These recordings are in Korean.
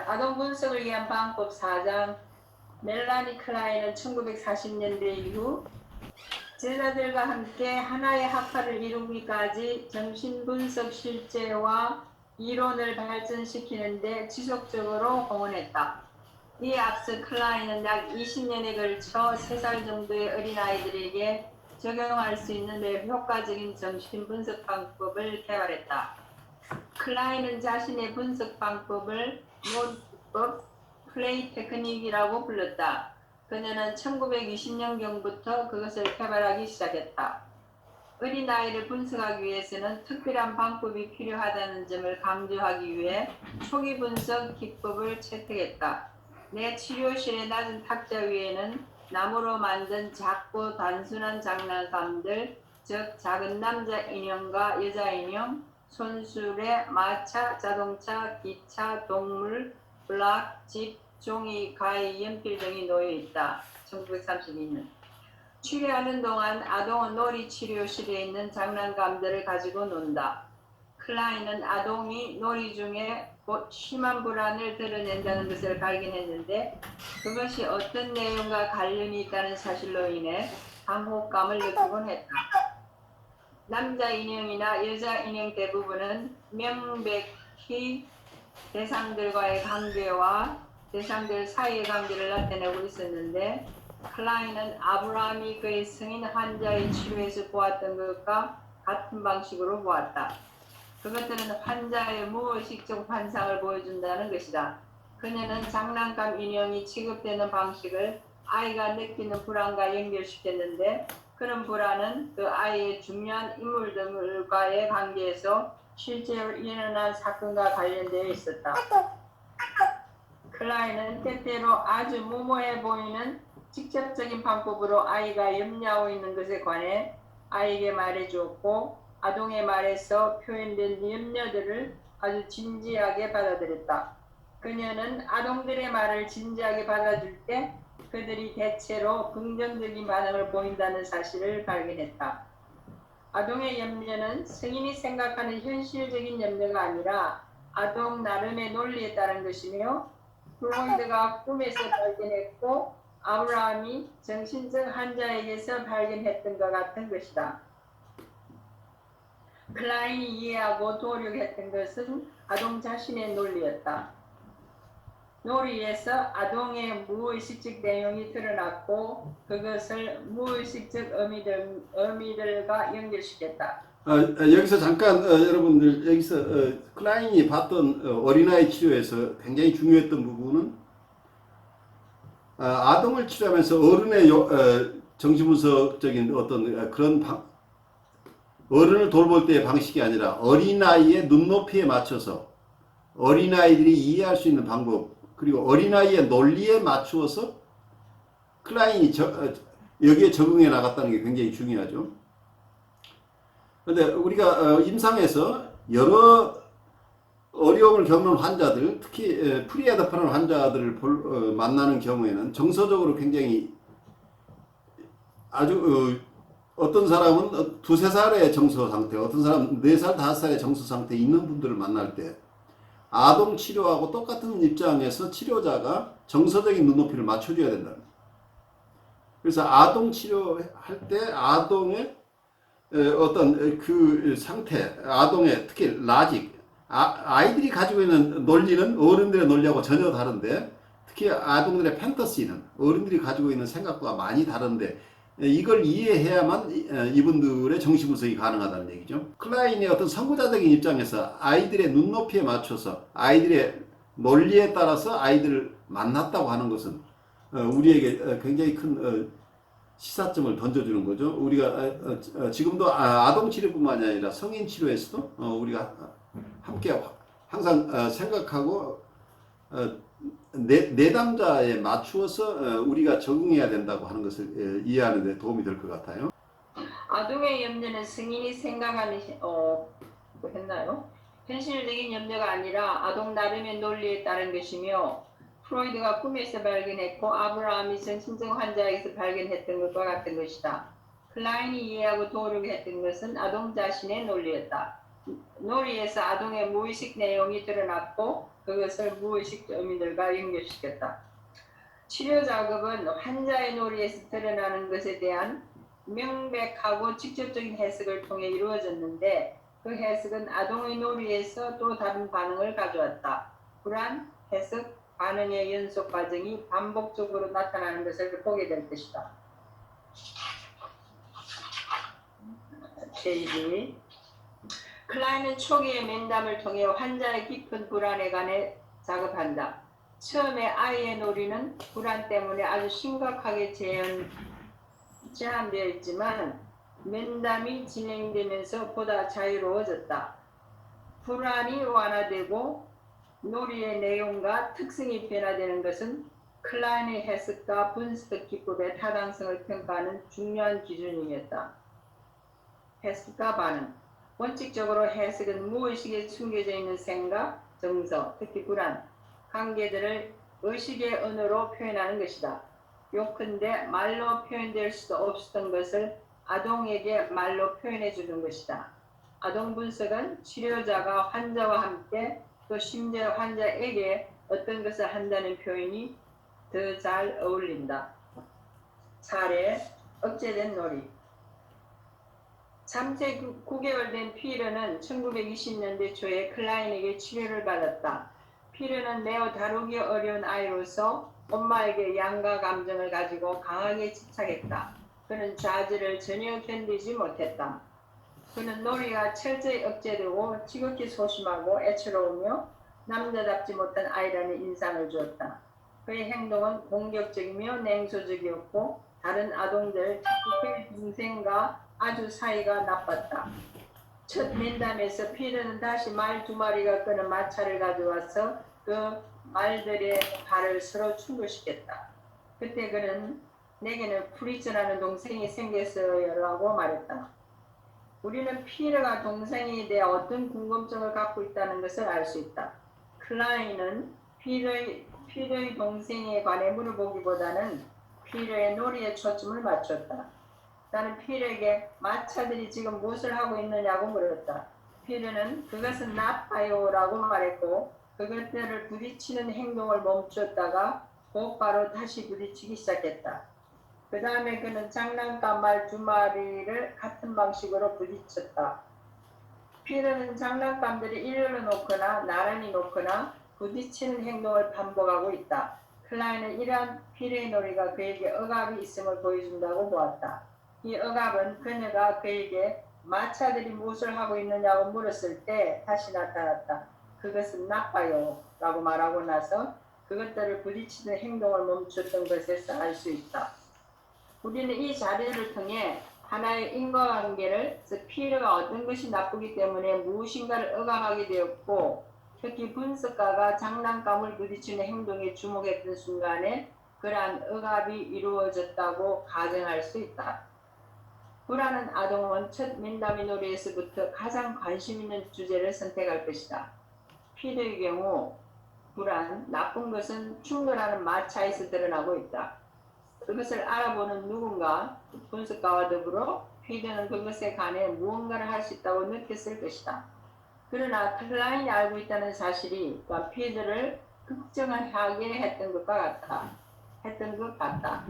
아동 분석을 위한 방법 4장. 멜라니 클라인은 1940년대 이후 제자들과 함께 하나의 학파를 이루기까지 정신분석 실제와 이론을 발전시키는 데 지속적으로 공헌했다. 이에 앞서 클라인은 약 20년에 걸쳐 3살 정도의 어린아이들에게 적용할 수 있는 매우 효과적인 정신분석 방법을 개발했다. 클라인은 자신의 분석 방법을 논법 플레이 테크닉이라고 불렀다. 그녀는 1920년경부터 그것을 개발하기 시작했다. 어린아이를 분석하기 위해서는 특별한 방법이 필요하다는 점을 강조하기 위해 초기 분석 기법을 채택했다. 내 치료실의 낮은 탁자 위에는 나무로 만든 작고 단순한 장난감들, 즉 작은 남자 인형과 여자 인형, 손수레, 마차, 자동차, 기차, 동물, 블락, 집, 종이, 가위, 연필 등이 놓여 있다. 1932년. 치료하는 동안 아동은 놀이 치료실에 있는 장난감들을 가지고 논다. 클라인은 아동이 놀이 중에 심한 불안을 드러낸다는 것을 발견했는데 그것이 어떤 내용과 관련이 있다는 사실로 인해 당혹감을 느끼곤 했다. 남자 인형이나 여자 인형 대부분은 명백히 대상들과의 관계와 대상들 사이의 관계를 나타내고 있었는데 클라인은 아브라함이 그의 성인 환자의 치료에서 보았던 것과 같은 방식으로 보았다. 그것들은 환자의 무의식적 환상을 보여준다는 것이다. 그녀는 장난감 인형이 취급되는 방식을 아이가 느끼는 불안과 연결시켰는데 그런 불안은 그 아이의 중요한 인물들과의 관계에서 실제로 일어난 사건과 관련되어 있었다. 클라인은 때때로 아주 무모해 보이는 직접적인 방법으로 아이가 염려하고 있는 것에 관해 아이에게 말해주었고 아동의 말에서 표현된 염려들을 아주 진지하게 받아들였다. 그녀는 아동들의 말을 진지하게 받아줄 때 그들이 대체로 긍정적인 반응을 보인다는 사실을 발견했다. 아동의 염려는 성인이 생각하는 현실적인 염려가 아니라 아동 나름의 논리에 따른 것이며 프로이드가 꿈에서 발견했고 아브라함이 정신적 환자에게서 발견했던 것 같은 것이다. 클라인이 이해하고 도력했던 것은 아동 자신의 논리였다. 놀이에서 아동의 무의식적 내용이 드러났고 그것을 무의식적 의미들과 연결시켰다. 여기서 잠깐 여러분들 여기서 클라인이 봤던 어린아이 치료에서 굉장히 중요했던 부분은 아동을 치료하면서 어른의 정신분석적인 어떤 그런 어른을 돌볼 때의 방식이 아니라 어린아이의 눈높이에 맞춰서 어린아이들이 이해할 수 있는 방법 그리고 어린아이의 논리에 맞추어서 클라인이 여기에 적응해 나갔다는 게 굉장히 중요하죠. 그런데 우리가 임상에서 여러 어려움을 겪는 환자들, 특히 프리에더파는 환자들을 만나는 경우에는 정서적으로 굉장히 아주 어떤 사람은 2-3살의 정서 상태, 어떤 사람은 4살, 5살의 정서 상태에 있는 분들을 만날 때 아동 치료하고 똑같은 입장에서 치료자가 정서적인 눈높이를 맞춰줘야 된다. 그래서 아동 치료할 때 아동의 어떤 그 상태, 아동의 특히 라직, 아이들이 가지고 있는 논리는 어른들의 논리하고 전혀 다른데 특히 아동들의 판타시는 어른들이 가지고 있는 생각과 많이 다른데 이걸 이해해야만 이분들의 정신분석이 가능하다는 얘기죠. 클라인의 어떤 선구자적인 입장에서 아이들의 눈높이에 맞춰서 아이들의 논리에 따라서 아이들을 만났다고 하는 것은 우리에게 굉장히 큰 시사점을 던져주는 거죠. 우리가 지금도 아동 치료뿐만이 아니라 성인 치료에서도 우리가 함께 항상 생각하고 내담자에 맞추어서 우리가 적응해야 된다고 하는 것을 이해하는 데 도움이 될 것 같아요. 아동의 염려는 성인이 생각하는 했나요? 현실적인 염려가 아니라 아동 나름의 논리에 따른 것이며 프로이드가 꿈에서 발견했고 아브라함이 정신적 환자에게서 발견했던 것과 같은 것이다. 클라인이 이해하고 도력했던 것은 아동 자신의 논리였다. 놀이에서 아동의 무의식 내용이 드러났고 그것을 무의식 의미들과 연결시켰다. 치료 작업은 환자의 놀이에서 드러나는 것에 대한 명백하고 직접적인 해석을 통해 이루어졌는데 그 해석은 아동의 놀이에서 또 다른 반응을 가져왔다. 불안, 해석, 반응의 연속 과정이 반복적으로 나타나는 것을 보게 될 것이다. 제1이 클라인은 초기의 면담을 통해 환자의 깊은 불안에 관해 작업한다. 처음에 아이의 놀이는 불안 때문에 아주 심각하게 제한되어 있지만 면담이 진행되면서 보다 자유로워졌다. 불안이 완화되고 놀이의 내용과 특성이 변화되는 것은 클라인의 해석과 분석 기법의 타당성을 평가하는 중요한 기준이었다. 해석과 반응. 원칙적으로 해석은 무의식에 숨겨져 있는 생각, 정서, 특히 불안, 관계들을 의식의 언어로 표현하는 것이다. 요컨대 말로 표현될 수도 없었던 것을 아동에게 말로 표현해 주는 것이다. 아동 분석은 치료자가 환자와 함께 또 심지어 환자에게 어떤 것을 한다는 표현이 더 잘 어울린다. 사례, 억제된 놀이. 잠재 9개월 된 피러는 1920년대 초에 클라인에게 치료를 받았다. 피러는 매우 다루기 어려운 아이로서 엄마에게 양가 감정을 가지고 강하게 집착했다. 그는 좌절을 전혀 견디지 못했다. 그는 놀이가 철저히 억제되고 지극히 소심하고 애처로우며 남자답지 못한 아이라는 인상을 주었다. 그의 행동은 공격적이며 냉소적이었고 다른 아동들, 특히 그의 동생과 아주 사이가 나빴다. 첫 면담에서 피러는 다시 말 2마리가 끄는 마차를 가져와서 그 말들의 발을 서로 충돌시켰다. 그때 그는 내게는 프리즈라는 동생이 생겼어요라고 말했다. 우리는 피러가 동생에 대해 어떤 궁금증을 갖고 있다는 것을 알 수 있다. 클라인은 피러의 동생에 관해 물어보기보다는 피러의 놀이에 초점을 맞췄다. 나는 피러에게 마차들이 지금 무엇을 하고 있느냐고 물었다. 피러는 그것은 나빠요 라고 말했고 그것들을 부딪히는 행동을 멈췄다가 곧바로 다시 부딪히기 시작했다. 그 다음에 그는 장난감 말 2마리를 같은 방식으로 부딪혔다. 피러는 장난감들이 일렬로 놓거나 나란히 놓거나 부딪히는 행동을 반복하고 있다. 클라인은 이러한 피러의 놀이가 그에게 억압이 있음을 보여준다고 보았다. 이 억압은 그녀가 그에게 마차들이 무엇을 하고 있느냐고 물었을 때 다시 나타났다. 그것은 나빠요 라고 말하고 나서 그것들을 부딪히는 행동을 멈췄던 것에서 알 수 있다. 우리는 이 자료를 통해 하나의 인과관계를, 즉 피러가 어떤 것이 나쁘기 때문에 무엇인가를 억압하게 되었고 특히 분석가가 장난감을 부딪히는 행동에 주목했던 순간에 그러한 억압이 이루어졌다고 가정할 수 있다. 불안한 아동은 첫 면담의 놀이에서부터 가장 관심 있는 주제를 선택할 것이다. 피러의 경우 불안, 나쁜 것은 충돌하는 마차에서 드러나고 있다. 그것을 알아보는 누군가, 분석가와 더불어 피러는 그것에 관해 무언가를 할 수 있다고 느꼈을 것이다. 그러나 클라인이 알고 있다는 사실이 피러를 걱정하게 했던 것 같다.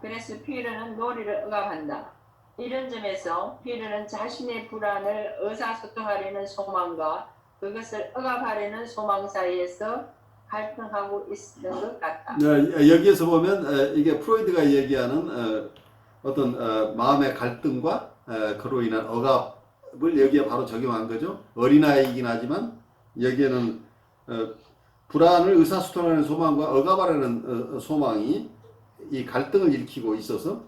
그래서 피러는 놀이를 억압한다. 이런 점에서 피러는 자신의 불안을 의사소통하려는 소망과 그것을 억압하려는 소망 사이에서 갈등하고 있는 것 같다. 네, 여기에서 보면 이게 프로이드가 얘기하는 어떤 마음의 갈등과 그로 인한 억압을 여기에 바로 적용한 거죠. 어린아이이긴 하지만 여기에는 불안을 의사소통하는 소망과 억압하려는 소망이 이 갈등을 일으키고 있어서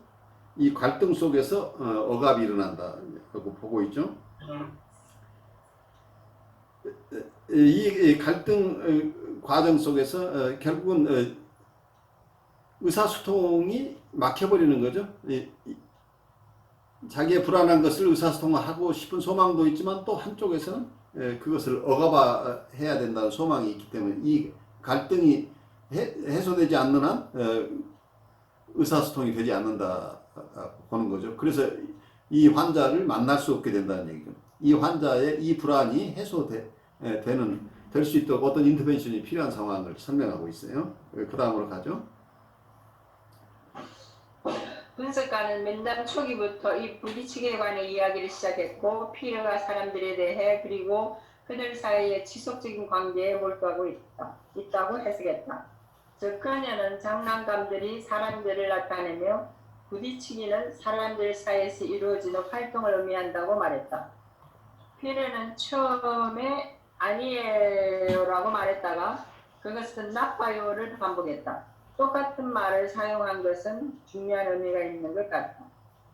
이 갈등 속에서 억압이 일어난다고 보고 있죠. 이 갈등 과정 속에서 결국은 의사소통이 막혀버리는 거죠. 자기의 불안한 것을 의사소통하고 싶은 소망도 있지만 또 한쪽에서는 그것을 억압해야 된다는 소망이 있기 때문에 이 갈등이 해소되지 않는 한 의사소통이 되지 않는다 보는 거죠. 그래서 이 환자를 만날 수 없게 된다는 얘기죠. 이 환자의 이 불안이 해소되는 될 수 있도록 어떤 인터벤션이 필요한 상황을 설명하고 있어요. 그 다음으로 가죠. 분석가는 면담 초기부터 이 부딪히기에 관해 이야기를 시작했고 피러가 사람들에 대해 그리고 그들 사이의 지속적인 관계에 몰두하고 있다고 해석했다. 즉 그녀는 장난감들이 사람들을 나타내며 부딪히기는 사람들 사이에서 이루어지는 활동을 의미한다고 말했다. 피러는 처음에 아니에요라고 말했다가 그것은 나빠요를 반복했다. 똑같은 말을 사용한 것은 중요한 의미가 있는 것 같다.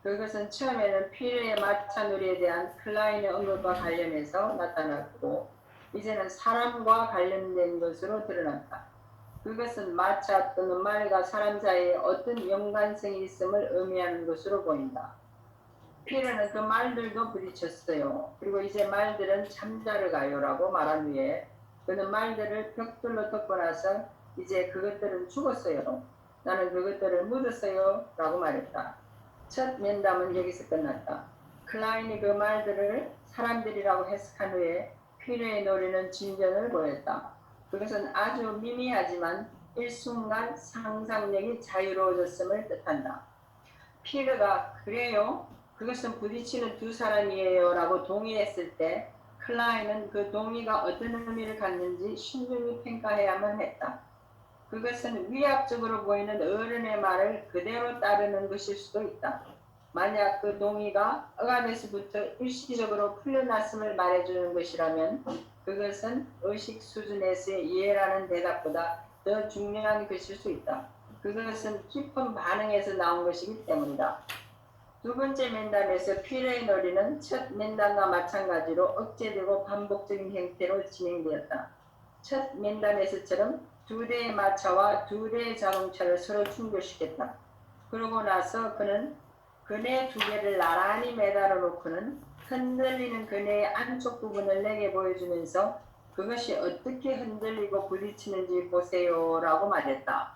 그것은 처음에는 피르의 마차놀이에 대한 클라인의 언급과 관련해서 나타났고 이제는 사람과 관련된 것으로 드러났다. 그것은 마차 또는 말과 사람 사이에 어떤 연관성이 있음을 의미하는 것으로 보인다. 피르는 그 말들도 부딪혔어요. 그리고 이제 말들은 잠자러 가요라고 말한 후에 그는 말들을 벽돌로 덮고 나서 이제 그것들은 죽었어요. 나는 그것들을 묻었어요. 라고 말했다. 첫 면담은 여기서 끝났다. 클라인이 그 말들을 사람들이라고 해석한 후에 피르의 노래는 진전을 보였다. 그것은 아주 미미하지만 일순간 상상력이 자유로워졌음을 뜻한다. 피르가 그래요? 그것은 부딪히는 두 사람이에요. 라고 동의했을 때 클라인은 그 동의가 어떤 의미를 갖는지 신중히 평가해야만 했다. 그것은 위압적으로 보이는 어른의 말을 그대로 따르는 것일 수도 있다. 만약 그 동의가 억압에서부터 일시적으로 풀려났음을 말해주는 것이라면 그것은 의식 수준에서의 이해라는 대답보다 더 중요한 것일 수 있다. 그것은 깊은 반응에서 나온 것이기 때문이다. 두 번째 면담에서 피르의 놀이는 첫 면담과 마찬가지로 억제되고 반복적인 형태로 진행되었다. 첫 면담에서처럼 두 대의 마차와 두 대의 자동차를 서로 충돌시켰다. 그러고 나서 그는 그네 두 개를 나란히 매달아 놓고는 흔들리는 그네의 안쪽 부분을 내게 보여주면서 그것이 어떻게 흔들리고 부딪히는지 보세요 라고 말했다.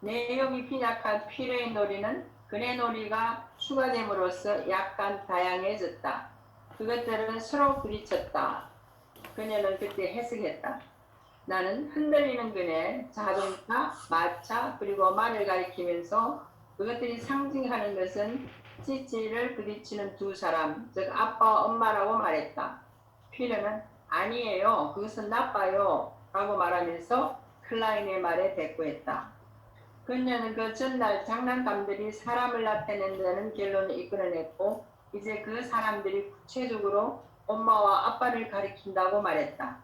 내용이 빈약한 피르의 놀이는 그네 놀이가 추가됨으로써 약간 다양해졌다. 그것들은 서로 부딪혔다. 그녀는 그때 해석했다. 나는 흔들리는 그네, 자동차, 마차, 그리고 말을 가리키면서 그것들이 상징하는 것은 찌찌를 부딪히는 두 사람, 즉 아빠와 엄마라고 말했다. 피르는 아니에요. 그것은 나빠요. 라고 말하면서 클라인의 말에 대꾸했다. 그녀는 그 전날 장난감들이 사람을 나타낸다는 결론을 이끌어냈고 이제 그 사람들이 구체적으로 엄마와 아빠를 가리킨다고 말했다.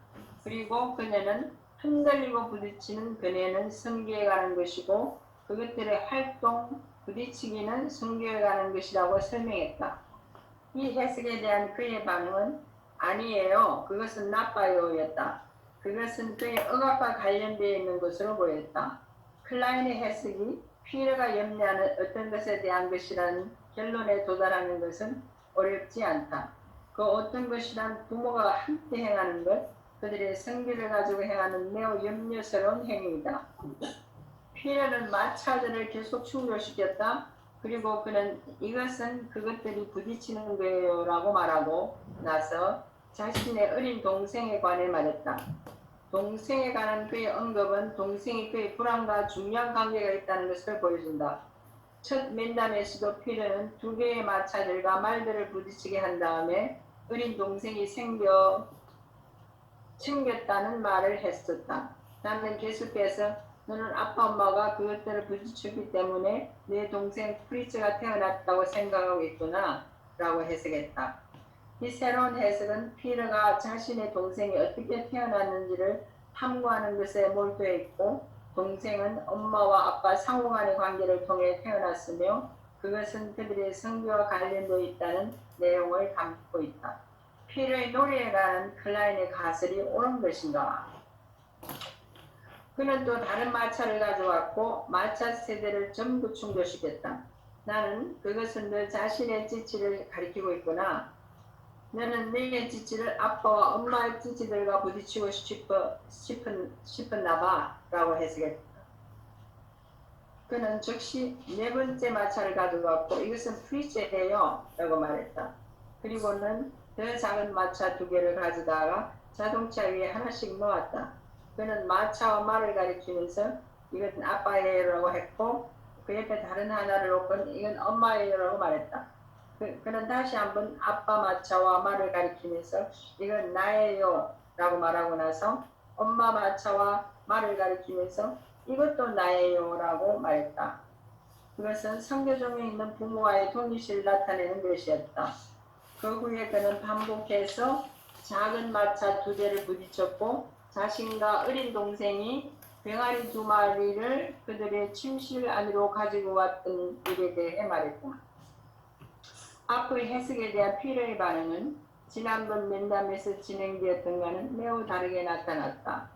그리고 그녀는 흔들리고 부딪히는 그네는 성교에 가는 것이고 그것들의 활동, 부딪히기는 성교에 가는 것이라고 설명했다. 이 해석에 대한 그의 반응은 아니에요. 그것은 나빠요 였다. 그것은 그의 억압과 관련되어 있는 것으로 보였다. 클라인의 해석이 피르가 염려하는 어떤 것에 대한 것이라는 결론에 도달하는 것은 어렵지 않다. 그 어떤 것이란 부모가 함께 행하는 것, 그들의 성기를 가지고 행하는 매우 염려스러운 행위이다. 피르는 마차들을 계속 충돌시켰다. 그리고 그는 이것은 그것들이 부딪히는 거예요 라고 말하고 나서 자신의 어린 동생에 관해 말했다. 동생에 관한 그의 언급은 동생이 그의 불안과 중요한 관계가 있다는 것을 보여준다. 첫 면담에서도 피르는 두 개의 마차들과 말들을 부딪히게 한 다음에 어린 동생이 챙겼다는 말을 했었다. 나는 계속해서 너는 아빠 엄마가 그것들을 부딪혔기 때문에 내 동생 프리츠가 태어났다고 생각하고 있구나 라고 해석했다. 이 새로운 해석은 피르가 자신의 동생이 어떻게 태어났는지를 탐구하는 것에 몰두해 있고 동생은 엄마와 아빠 상호간의 관계를 통해 태어났으며 그것은 그들의 성교와 관련되어 있다는 내용을 담고 있다. 피르의 노래에 관한 클라인의 가설이 옳은 것인가? 그는 또 다른 마차를 가져왔고 마차 세대를 전부 충돌시켰다. 나는 그것은 너 자신의 지치를 가리키고 있구나. 너는 너의 지치를 아빠와 엄마의 지치들과 부딪히고 싶었나 봐 라고 해석했다. 그는 즉시 네 번째 마차를 가져왔고 이것은 프리츠예요 라고 말했다. 그리고는 더 작은 마차 두 개를 가져다가 자동차 위에 하나씩 놓았다. 그는 마차와 말을 가리키면서 이것은 아빠예요라고 했고 그 옆에 다른 하나를 놓고 이건 엄마예요라고 말했다. 그는 다시 한번 아빠 마차와 말을 가리키면서 이건 나예요라고 말하고 나서 엄마 마차와 말을 가리키면서 이것도 나예요라고 말했다. 그것은 성교정에 있는 부모와의 동일시를 나타내는 것이었다. 그 후에 그는 반복해서 작은 마차 2대를 부딪혔고 자신과 어린 동생이 병아리 2마리를 그들의 침실 안으로 가지고 왔던 일에 대해 말했다. 앞의 해석에 대한 피레의 반응은 지난번 면담에서 진행되었던과는 매우 다르게 나타났다.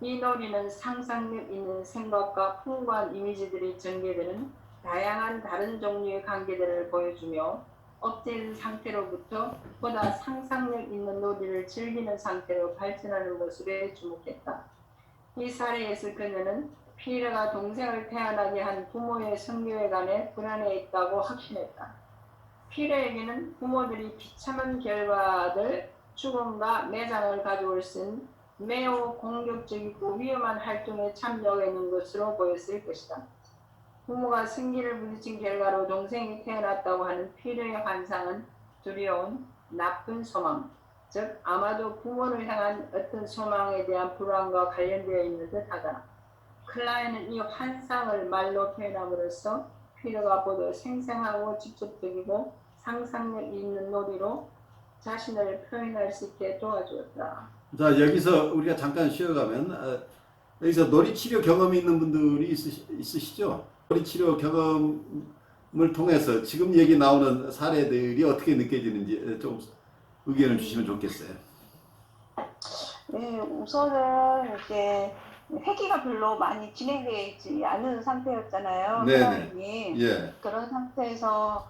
이 놀이는 상상력 있는 생각과 풍부한 이미지들이 전개되는 다양한 다른 종류의 관계들을 보여주며 업된 상태로부터 보다 상상력 있는 놀이를 즐기는 상태로 발전하는 모습에 주목했다. 이 사례에서 그녀는 피레가 동생을 태어나게 한 부모의 성교에 관해 불안해 있다고 확신했다. 피레에게는 부모들이 비참한 결과들, 죽음과 매장을 가져올 수 있는 매우 공격적이고 위험한 활동에 참여하고 있는 것으로 보였을 것이다. 부모가 승기를 부딪힌 결과로 동생이 태어났다고 하는 피레의 환상은 두려운 나쁜 소망, 즉 아마도 부모를 향한 어떤 소망에 대한 불안과 관련되어 있는 듯하다. 클라인은 이 환상을 말로 표현함으로써 피레가 보다 생생하고 직접적이고 상상력 있는 놀이로 자신을 표현할 수 있게 도와주었다. 자, 여기서 우리가 잠깐 쉬어가면 여기서 놀이치료 경험이 있는 분들이 있으시죠? 놀이치료 경험을 통해서 지금 얘기 나오는 사례들이 어떻게 느껴지는지 좀 의견을 주시면 좋겠어요. 네, 우선은 이제 회기가 별로 많이 진행되어 있지 않은 상태였잖아요. 네네. 클라인이. 예. 그런 상태에서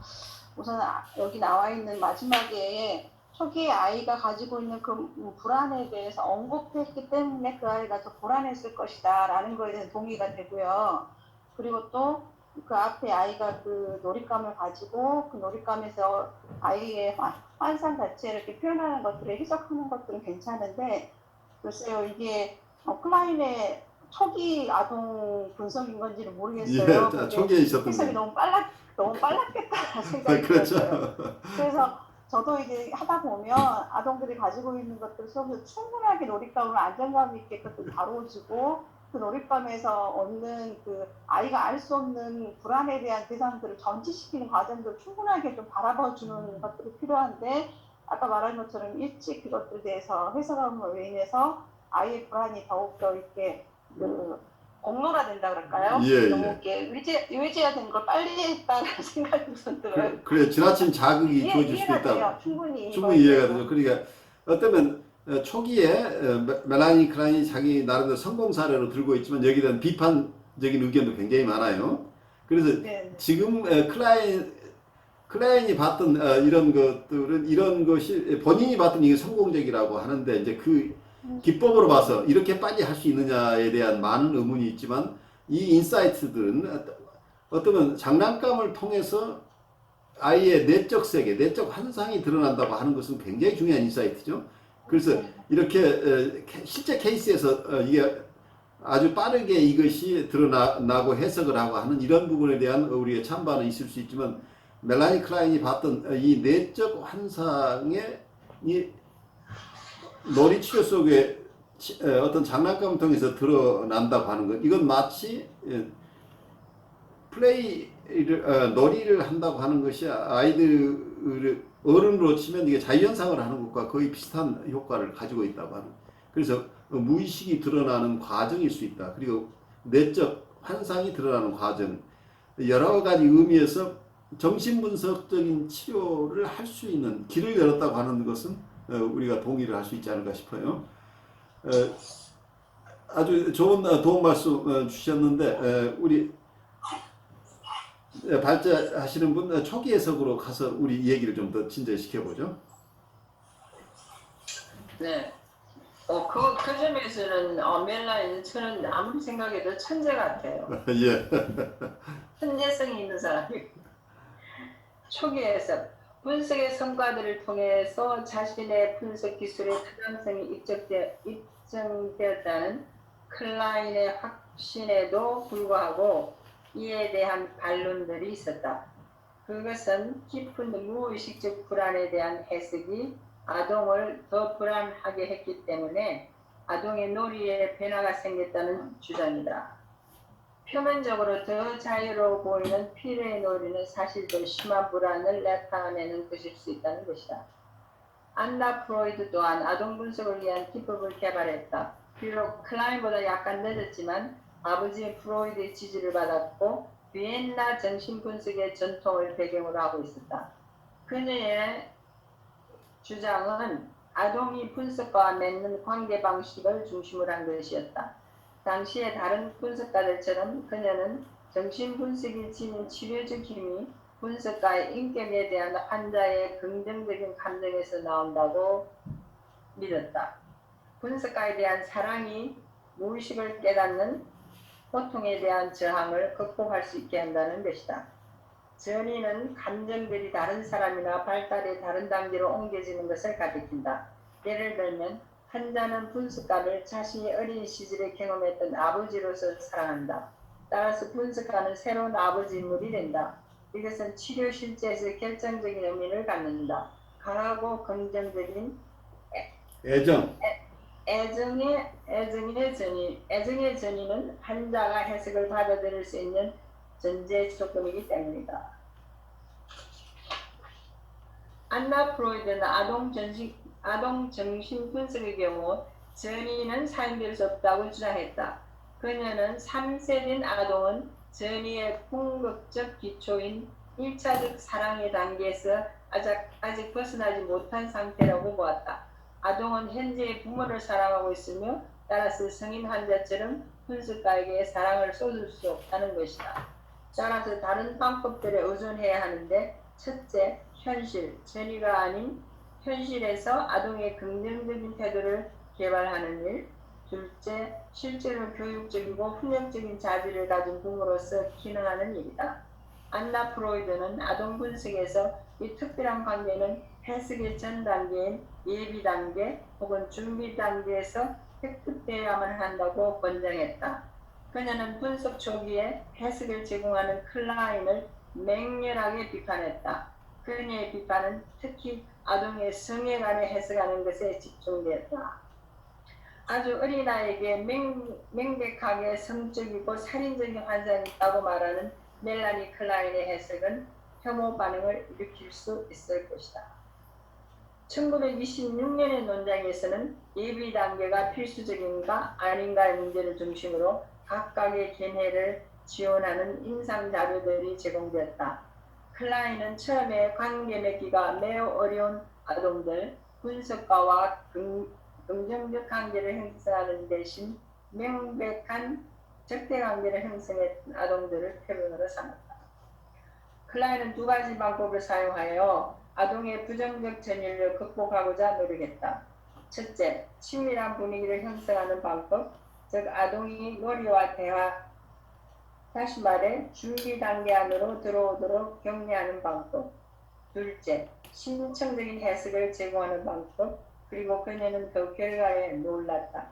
우선 여기 나와 있는 마지막에 초기에 아이가 가지고 있는 그 불안에 대해서 언급했기 때문에 그 아이가 더 불안했을 것이다 라는 거에 대해서 동의가 되고요. 그리고 또 그 앞에 아이가 그 놀잇감을 가지고 그 놀잇감에서 아이의 환상 자체를 이렇게 표현하는 것들을 해석하는 것들은 괜찮은데 글쎄요 이게 클라인의 초기 아동 분석인 건지는 모르겠어요. 예, 초기에 있었던 해석이 거. 너무 빨랐겠다 생각이 그렇죠. 들었어요. 그래서 저도 이제 하다 보면 아동들이 가지고 있는 것들 속에서 충분하게 놀잇감을 안정감 있게 그것도 다뤄주고 그 놀잇감에서 얻는 그 아이가 알 수 없는 불안에 대한 대상들을 전치시키는 과정들을 충분하게 좀 바라봐주는 것들이 필요한데 아까 말한 것처럼 일찍 그것들에 대해서 해석함으로 인해서 아이의 불안이 더욱더 이렇게 그 공론화된다 그럴까요? 예, 너무 예. 이렇게 의제화된 걸 빨리 했다는 생각이 우선 들어요. 그래, 지나친 자극이 주어질 수도 이해가 있다. 돼요. 충분히 이해가 되죠. 그러니까 어쩌면 초기에 멜라니 클라인이 자기 나름대로 성공 사례로 들고 있지만 여기에 대한 비판적인 의견도 굉장히 많아요. 그래서 네. 지금 클라인이 봤던 이런 것들은 이런 것이 본인이 봤던 이게 성공적이라고 하는데 이제 그 기법으로 봐서 이렇게 빨리 할 수 있느냐에 대한 많은 의문이 있지만 이 인사이트들은 어쩌면 장난감을 통해서 아이의 내적 세계, 내적 환상이 드러난다고 하는 것은 굉장히 중요한 인사이트죠. 그래서 이렇게 실제 케이스에서 이게 아주 빠르게 이것이 드러나고 해석을 하고 하는 이런 부분에 대한 우리의 찬반은 있을 수 있지만 멜라니 클라인이 봤던 이 내적 환상의 이 놀이치료 속에 어떤 장난감을 통해서 드러난다고 하는 것, 이건 마치 놀이를 한다고 하는 것이 아이들을 어른으로 치면 이게 자유현상을 하는 것과 거의 비슷한 효과를 가지고 있다고 하는. 그래서 무의식이 드러나는 과정일 수 있다. 그리고 내적 환상이 드러나는 과정. 여러 가지 의미에서 정신분석적인 치료를 할 수 있는 길을 열었다고 하는 것은 우리가 동의를 할 수 있지 않을까 싶어요. 아주 좋은 도움 말씀 주셨는데 우리 발제하시는 분 초기 해석으로 가서 우리 얘기를 좀 더 진전시켜보죠. 네. 그 점에서는 멜라니는 저는 아무리 생각해도 천재 같아요. 예. 천재성이 있는 사람이 초기에서 분석의 성과들을 통해서 자신의 분석 기술의 타당성이 입증되었다는 클라인의 확신에도 불구하고 이에 대한 반론들이 있었다. 그것은 깊은 무의식적 불안에 대한 해석이 아동을 더 불안하게 했기 때문에 아동의 놀이에 변화가 생겼다는 주장이다. 표면적으로 더 자유로워 보이는 필의 놀이는 사실 더 심한 불안을 나타내는 것일 수 있다는 것이다. 안나 프로이드 또한 아동 분석을 위한 기법을 개발했다. 비록 클라인보다 약간 늦었지만 아버지 프로이드의 지지를 받았고 비엔나 정신분석의 전통을 배경으로 하고 있었다. 그녀의 주장은 아동이 분석가와 맺는 관계 방식을 중심으로 한 것이었다. 당시의 다른 분석가들처럼 그녀는 정신분석이 지닌 치료적 힘이 분석가의 인격에 대한 환자의 긍정적인 감정에서 나온다고 믿었다. 분석가에 대한 사랑이 무의식을 깨닫는 고통에 대한 저항을 극복할 수 있게 한다는 것이다. 전이는 감정들이 다른 사람이나 발달의 다른 단계로 옮겨지는 것을 가리킨다. 예를 들면 환자는 분석가를 자신이 어린 시절에 경험했던 아버지로서 사랑한다. 따라서 분석가는 새로운 아버지 인물이 된다. 이것은 치료 실제에서 결정적인 의미를 갖는다. 강하고 긍정적인 애정의 전이는 환자가 해석을 받아들일 수 있는 전제 조건이기 때문이다. 안나 프로이드는 아동 정신 분석의 경우 전이는 사용될 수 없다고 주장했다. 그녀는 3세된 아동은 전이의 궁극적 기초인 1차적 사랑의 단계에서 아직 벗어나지 못한 상태라고 보았다. 아동은 현재의 부모를 사랑하고 있으며 따라서 성인 환자처럼 분석가에게 사랑을 쏟을 수 없다는 것이다. 따라서 다른 방법들에 의존해야 하는데 첫째, 현실, 전이가 아닌 현실에서 아동의 긍정적인 태도를 개발하는 일. 둘째, 실제로 교육적이고 훈련적인 자질을 가진 부모로서 기능하는 일이다. 안나 프로이드는 아동 분석에서 이 특별한 관계는 해석의 전 단계인 예비 단계 혹은 준비 단계에서 획득되어야만 한다고 권장했다. 그녀는 분석 초기에 해석을 제공하는 클라인을 맹렬하게 비판했다. 그녀의 비판은 특히 아동의 성에 관해 해석하는 것에 집중되었다. 아주 어린아이에게 명백하게 성적이고 살인적인 환상이 있다고 말하는 멜라니 클라인의 해석은 혐오 반응을 일으킬 수 있을 것이다. 1926년의 논장에서는 예비 단계가 필수적인가 아닌가의 문제를 중심으로 각각의 견해를 지원하는 임상 자료들이 제공되었다. 클라인은 처음에 관계 맺기가 매우 어려운 아동들, 분석가와 긍정적 관계를 형성하는 대신 명백한 적대 관계를 형성했던 아동들을 표본으로 삼았다. 클라인은 두 가지 방법을 사용하여 아동의 부정적 전율을 극복하고자 노력했다. 첫째, 친밀한 분위기를 형성하는 방법, 즉 아동이 놀이와 대화, 다시 말해 준비 단계 안으로 들어오도록 격려하는 방법. 둘째, 신청적인 해석을 제공하는 방법. 그리고 그녀는 그 결과에 놀랐다.